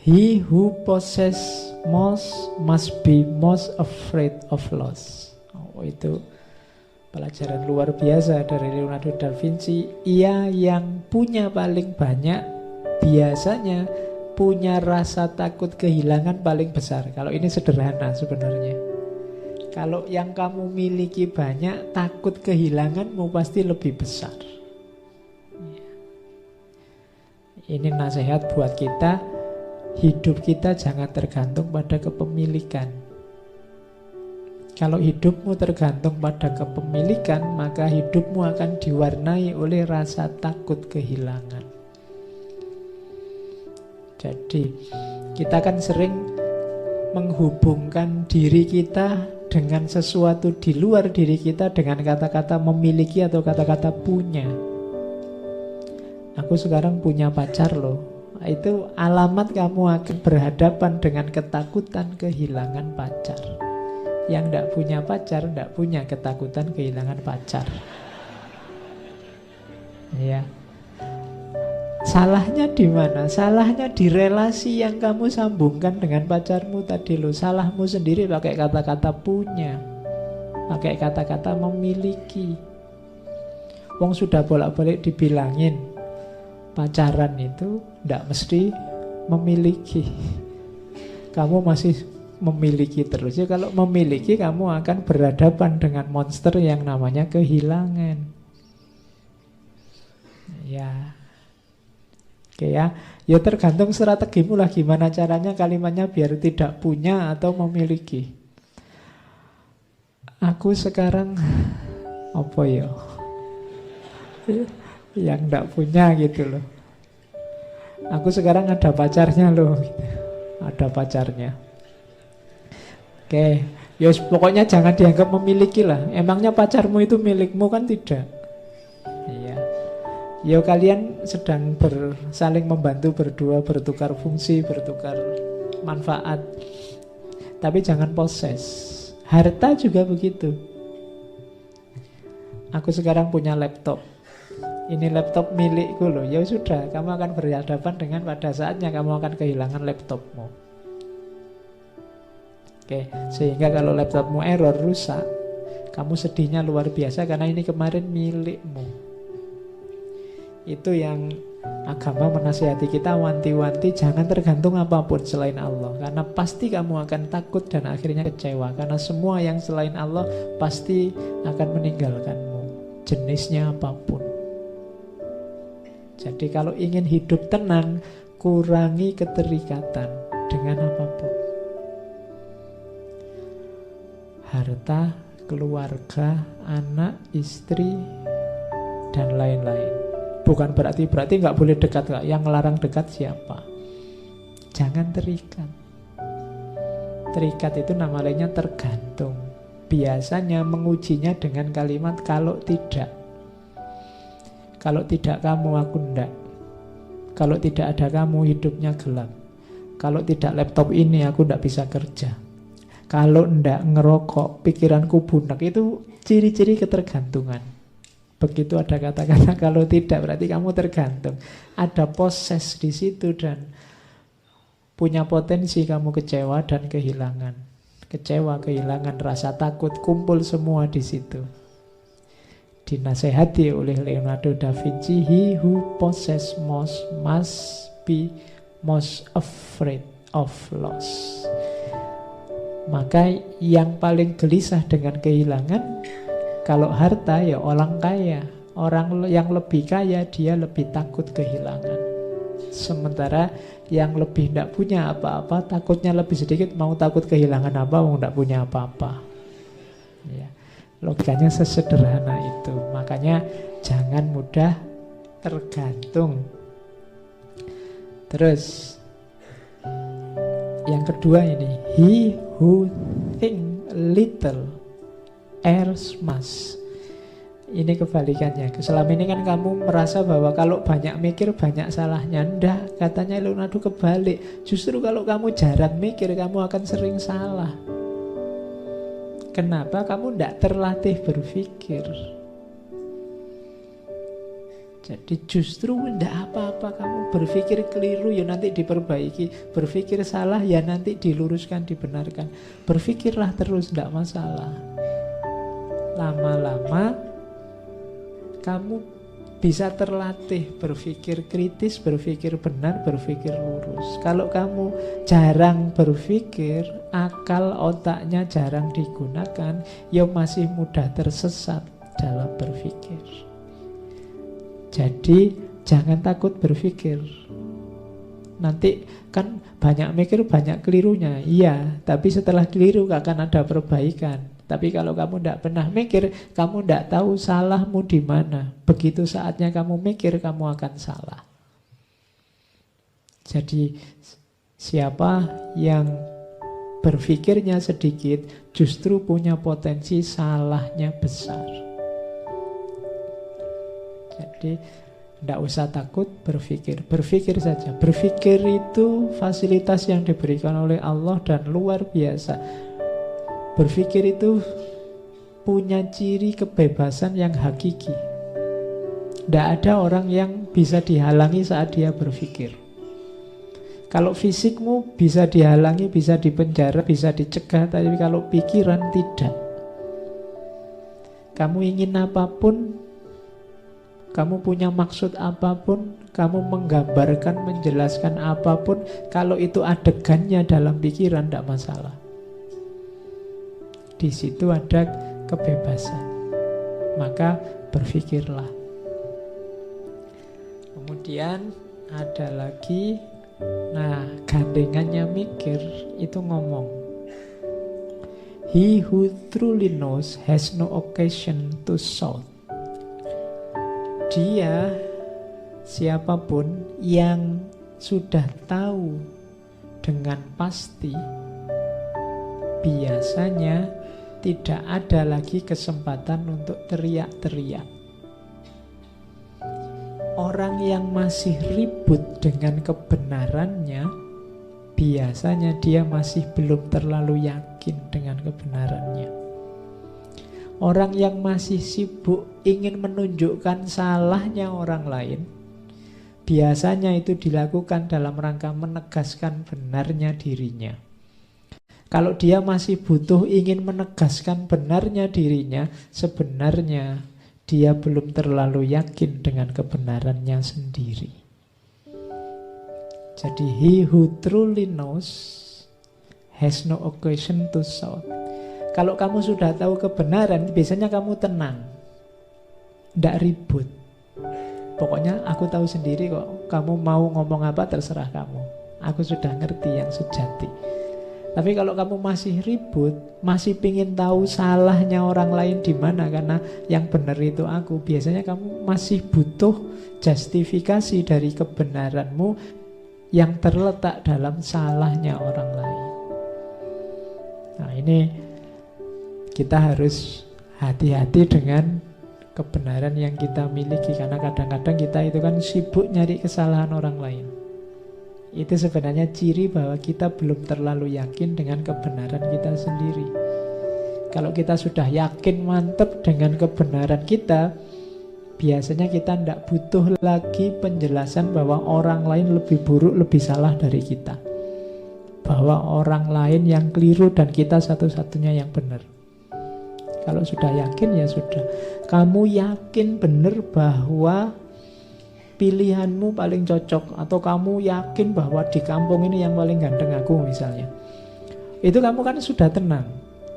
He who possess most must be most afraid of loss. Oh, itu pelajaran luar biasa dari Leonardo da Vinci. Ia yang punya paling banyak biasanya punya rasa takut kehilangan paling besar. Kalau ini sederhana sebenarnya. Kalau yang kamu miliki banyak, takut kehilanganmu pasti lebih besar. Ini nasihat buat kita. Hidup kita jangan tergantung pada kepemilikan. Kalau hidupmu tergantung pada kepemilikan, maka hidupmu akan diwarnai oleh rasa takut kehilangan. Jadi, kita kan sering menghubungkan diri kita dengan sesuatu di luar diri kita dengan kata-kata memiliki atau kata-kata punya. Aku sekarang punya pacar loh. Itu alamat kamu akan berhadapan dengan ketakutan kehilangan pacar. Yang tidak punya pacar tidak punya ketakutan kehilangan pacar. Ya. Salahnya di mana? Salahnya di relasi yang kamu sambungkan dengan pacarmu tadi loh. Salahmu sendiri pakai kata-kata punya, pakai kata-kata memiliki. Wong sudah bolak-balik dibilangin pacaran itu tidak mesti memiliki. Kamu masih memiliki terus. Ya, kalau memiliki kamu akan berhadapan dengan monster yang namanya kehilangan. Ya. Oke ya. Ya tergantung strategimu lah gimana caranya kalimatnya biar tidak punya atau memiliki. Aku sekarang apa ya? Yang tidak punya gitu loh. Aku sekarang ada pacarnya loh. Ada pacarnya. Oke, ya pokoknya jangan dianggap memiliki lah. Emangnya pacarmu itu milikmu kan tidak? Iya. Ya kalian sedang saling membantu berdua, bertukar fungsi, bertukar manfaat. Tapi jangan poses. Harta juga begitu. Aku sekarang punya laptop. Ini laptop milikku loh. Ya sudah, kamu akan berhadapan dengan pada saatnya kamu akan kehilangan laptopmu. Oke, sehingga kalau laptopmu error, rusak, kamu sedihnya luar biasa karena ini kemarin milikmu. Itu yang agama menasihati kita, wanti-wanti jangan tergantung apapun selain Allah. Karena pasti kamu akan takut dan akhirnya kecewa. Karena semua yang selain Allah pasti akan meninggalkanmu, jenisnya apapun. Jadi kalau ingin hidup tenang, kurangi keterikatan dengan apapun. Harta, keluarga, anak, istri, dan lain-lain. Bukan berarti nggak boleh dekat, gak. Yang ngelarang dekat siapa? Jangan terikat. Terikat itu nama lainnya tergantung. Biasanya mengujinya dengan kalimat kalau tidak. Kalau tidak kamu, aku ndak. Kalau tidak ada kamu, hidupnya gelap. Kalau tidak laptop ini, aku ndak bisa kerja. Kalau ndak ngerokok, pikiranku bunek. Itu ciri-ciri ketergantungan. Begitu ada kata-kata kalau tidak, berarti kamu tergantung. Ada poses di situ dan punya potensi kamu kecewa dan kehilangan. Kecewa, kehilangan, rasa takut, kumpul semua di situ. Dinasehati oleh Leonardo da Vinci, he who possess most must be most afraid of loss. Maka yang paling gelisah dengan kehilangan, kalau harta ya orang kaya. Orang yang lebih kaya dia lebih takut kehilangan. Sementara yang lebih tidak punya apa-apa, takutnya lebih sedikit, mau takut kehilangan apa, mau tidak punya apa-apa. Ya. Logikanya sesederhana itu. Makanya jangan mudah tergantung. Terus yang kedua ini, he who think little errs much. Ini kebalikannya. Selama ini kan kamu merasa bahwa kalau banyak mikir banyak salahnya. Ndak, katanya Leonardo kebalik. Justru kalau kamu jarang mikir, kamu akan sering salah. Kenapa? Kamu ndak terlatih berpikir. Jadi justru tidak apa-apa kamu berpikir keliru ya nanti diperbaiki, berpikir salah ya nanti diluruskan, dibenarkan. Berpikirlah terus, tidak masalah. Lama-lama kamu bisa terlatih berpikir kritis, berpikir benar, berpikir lurus. Kalau kamu jarang berpikir, akal otaknya jarang digunakan, ya masih mudah tersesat dalam berpikir. Jadi jangan takut berpikir. Nanti kan banyak mikir, banyak kelirunya. Iya, tapi setelah keliru akan ada perbaikan. Tapi kalau kamu tidak pernah mikir, kamu tidak tahu salahmu di mana. Begitu saatnya kamu mikir, kamu akan salah. Jadi siapa yang berpikirnya sedikit, justru punya potensi salahnya besar. Jadi tidak usah takut berpikir. Berpikir saja. Berpikir itu fasilitas yang diberikan oleh Allah dan luar biasa. Berpikir itu punya ciri kebebasan yang hakiki. Tidak ada orang yang bisa dihalangi saat dia berpikir. Kalau fisikmu bisa dihalangi, bisa dipenjara, bisa dicegah, tapi kalau pikiran tidak. Kamu ingin apapun, kamu punya maksud apapun, kamu menggambarkan, menjelaskan apapun, kalau itu adegannya dalam pikiran, tidak masalah. Di situ ada kebebasan. Maka berpikirlah. Kemudian ada lagi, nah gandengannya mikir itu ngomong, he who truly knows has no occasion to shout. Dia, siapapun yang sudah tahu dengan pasti, biasanya tidak ada lagi kesempatan untuk teriak-teriak. Orang yang masih ribut dengan kebenarannya, biasanya dia masih belum terlalu yakin dengan kebenarannya. Orang yang masih sibuk ingin menunjukkan salahnya orang lain, biasanya itu dilakukan dalam rangka menegaskan benarnya dirinya. Kalau dia masih butuh ingin menegaskan benarnya dirinya, sebenarnya dia belum terlalu yakin dengan kebenarannya sendiri. Jadi he who truly knows has no occasion to shout. Kalau kamu sudah tahu kebenaran, biasanya kamu tenang, tidak ribut. Pokoknya aku tahu sendiri kok, kamu mau ngomong apa terserah kamu. Aku sudah ngerti yang sejati. Tapi kalau kamu masih ribut, masih pingin tahu salahnya orang lain di mana, karena yang benar itu aku, biasanya kamu masih butuh justifikasi dari kebenaranmu yang terletak dalam salahnya orang lain. Nah ini kita harus hati-hati dengan kebenaran yang kita miliki, karena kadang-kadang kita itu kan sibuk nyari kesalahan orang lain. Itu sebenarnya ciri bahwa kita belum terlalu yakin dengan kebenaran kita sendiri. Kalau kita sudah yakin mantap dengan kebenaran kita, biasanya kita tidak butuh lagi penjelasan bahwa orang lain lebih buruk, lebih salah dari kita, bahwa orang lain yang keliru dan kita satu-satunya yang benar. Kalau sudah yakin ya sudah. Kamu yakin benar bahwa pilihanmu paling cocok, atau kamu yakin bahwa di kampung ini yang paling ganteng aku misalnya, itu kamu kan sudah tenang.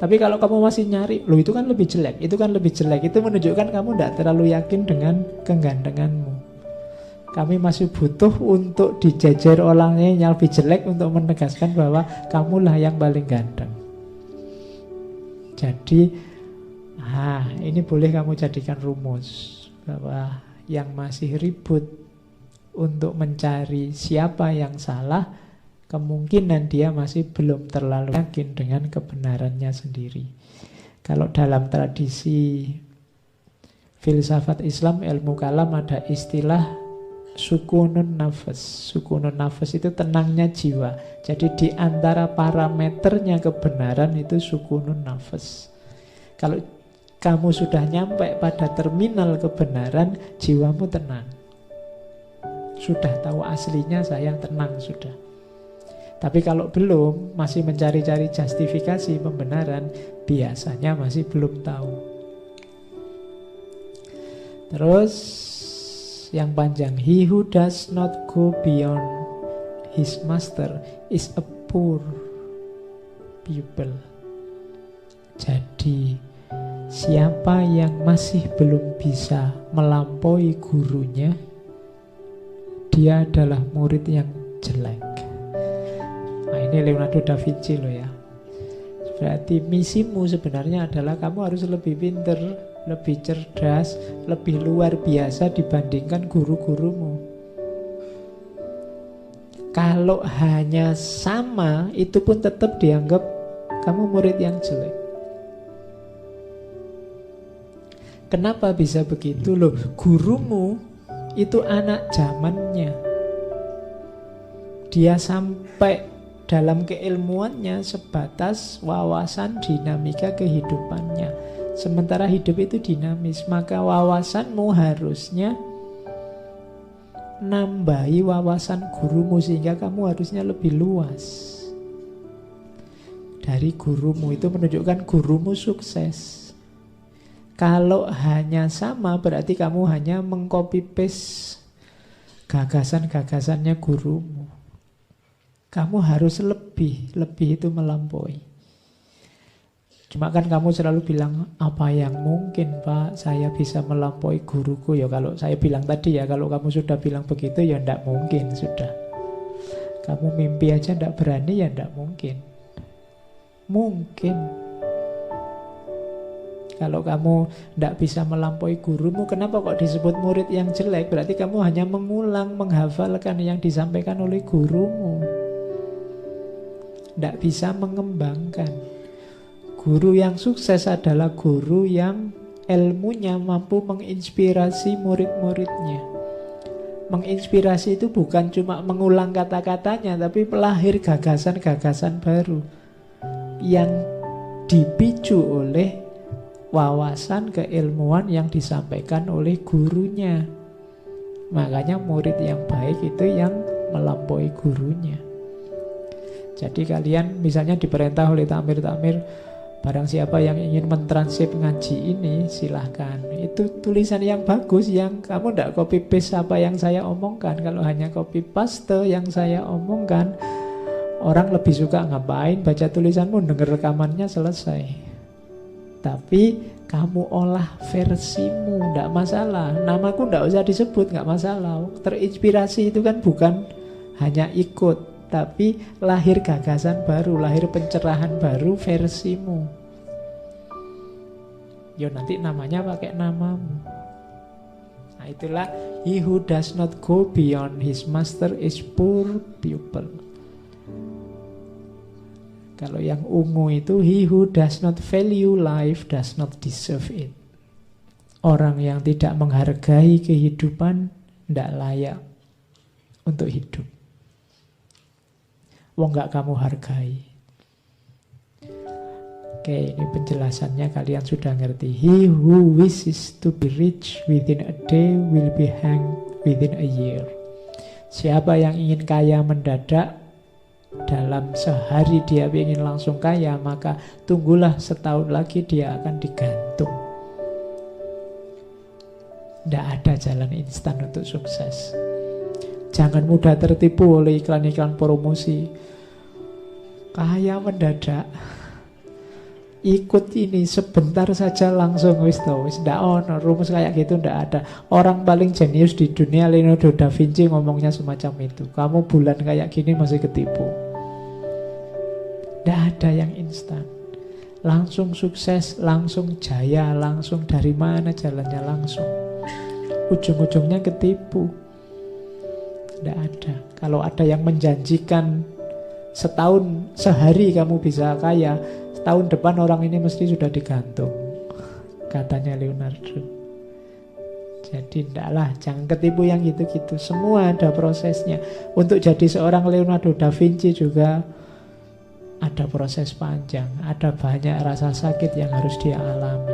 Tapi kalau kamu masih nyari, loh itu kan lebih jelek, itu kan lebih jelek, itu menunjukkan kamu tidak terlalu yakin dengan kegantenganmu. Kami masih butuh untuk dijejer orangnya yang lebih jelek untuk menegaskan bahwa kamulah yang paling ganteng. Jadi ini boleh kamu jadikan rumus, bahwa yang masih ribut untuk mencari siapa yang salah, kemungkinan dia masih belum terlalu yakin dengan kebenarannya sendiri. Kalau dalam tradisi filsafat Islam, ilmu kalam, ada istilah sukunun nafas. Sukunun nafas itu tenangnya jiwa. Jadi di antara parameternya kebenaran itu sukunun nafas. Kalau kamu sudah nyampe pada terminal kebenaran, jiwamu tenang. Sudah tahu aslinya, saya tenang sudah. Tapi kalau belum, masih mencari-cari justifikasi, pembenaran, biasanya masih belum tahu. Terus yang panjang, he who does not go beyond his master is a poor pupil. Jadi siapa yang masih belum bisa melampaui gurunya, dia adalah murid yang jelek. Nah, ini Leonardo da Vinci loh ya. Berarti misimu sebenarnya adalah kamu harus lebih pinter, lebih cerdas, lebih luar biasa dibandingkan guru-gurumu. Kalau hanya sama, itu pun tetap dianggap kamu murid yang jelek. Kenapa bisa begitu loh? Gurumu itu anak zamannya. Dia sampai dalam keilmuannya sebatas wawasan dinamika kehidupannya. Sementara hidup itu dinamis, maka wawasanmu harusnya nambahi wawasan gurumu, sehingga kamu harusnya lebih luas dari gurumu. Itu menunjukkan gurumu sukses. Kalau hanya sama, berarti kamu hanya mengcopy paste gagasan-gagasannya gurumu. Kamu harus lebih itu melampaui. Cuma kan kamu selalu bilang, apa yang mungkin Pak, saya bisa melampaui guruku. Ya kalau saya bilang tadi ya, kalau kamu sudah bilang begitu ya ndak mungkin sudah. Kamu mimpi aja ndak berani ya ndak mungkin. Mungkin. Kalau kamu ndak bisa melampaui gurumu, kenapa kok disebut murid yang jelek? Berarti kamu hanya mengulang, menghafalkan yang disampaikan oleh gurumu. Ndak bisa mengembangkan. Guru yang sukses adalah guru yang ilmunya mampu menginspirasi murid-muridnya. Menginspirasi itu bukan cuma mengulang kata-katanya, tapi melahir gagasan-gagasan baru yang dipicu oleh wawasan keilmuan yang disampaikan oleh gurunya. Makanya murid yang baik itu yang melampaui gurunya. Jadi kalian misalnya diperintah oleh takmir-takmir, barang siapa yang ingin mentranskrip ngaji ini, silahkan. Itu tulisan yang bagus, yang kamu tidak copy paste apa yang saya omongkan. Kalau hanya copy paste yang saya omongkan, orang lebih suka ngapain baca tulisanmu, dengar rekamannya, selesai. Tapi kamu olah versimu, tidak masalah. Namaku tidak usah disebut, nggak masalah. Terinspirasi itu kan bukan hanya ikut, tapi lahir gagasan baru, lahir pencerahan baru versimu. Ya nanti namanya pakai namamu. Nah itulah, he who does not go beyond his master is poor pupil. Kalau yang ungu itu, he who does not value life does not deserve it. Orang yang tidak menghargai kehidupan tidak layak untuk hidup. Wong gak kamu hargai. Oke, ini penjelasannya kalian sudah ngerti. He who wishes to be rich within a day will be hanged within a year. Siapa yang ingin kaya mendadak, dalam sehari dia ingin langsung kaya, maka tunggulah setahun lagi dia akan digantung. Tidak ada jalan instan untuk sukses. Jangan mudah tertipu oleh iklan-iklan promosi. Kaya mendadak. Ikut ini sebentar saja langsung wis ndak ono rumus kayak gitu, ndak ada. Orang paling jenius di dunia, Leonardo da Vinci, ngomongnya semacam itu. Kamu bulan kayak gini masih ketipu. Ndak ada yang instan. Langsung sukses, langsung jaya, langsung dari mana jalannya langsung. Ujung-ujungnya ketipu. Tidak ada. Kalau ada yang menjanjikan setahun, sehari kamu bisa kaya, tahun depan orang ini mesti sudah digantung, katanya Leonardo. Jadi ndaklah, jangan ketipu yang gitu-gitu. Semua ada prosesnya. Untuk jadi seorang Leonardo da Vinci juga ada proses panjang, ada banyak rasa sakit yang harus dia alami.